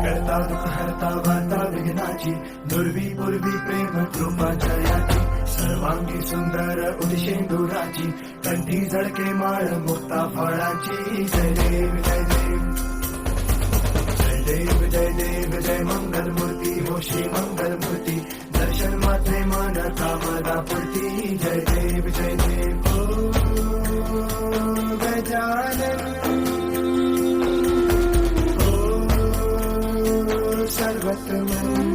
करता दुःख हरता वार्ता विघ्नाची दुर्वी पूर्वी प्रेम कृपा जयाची सर्वांगी सुंदर उदिशेंदुराची कंठी झळके माळ मुक्ता फळाची जय देव जय देव जय देव जय देव जय मंगल मूर्ती हो श्री मंगल मूर्ती दर्शन मात्रे मन कामना पूर्ती जय देव जय देव ओ गजानन सर्वत्र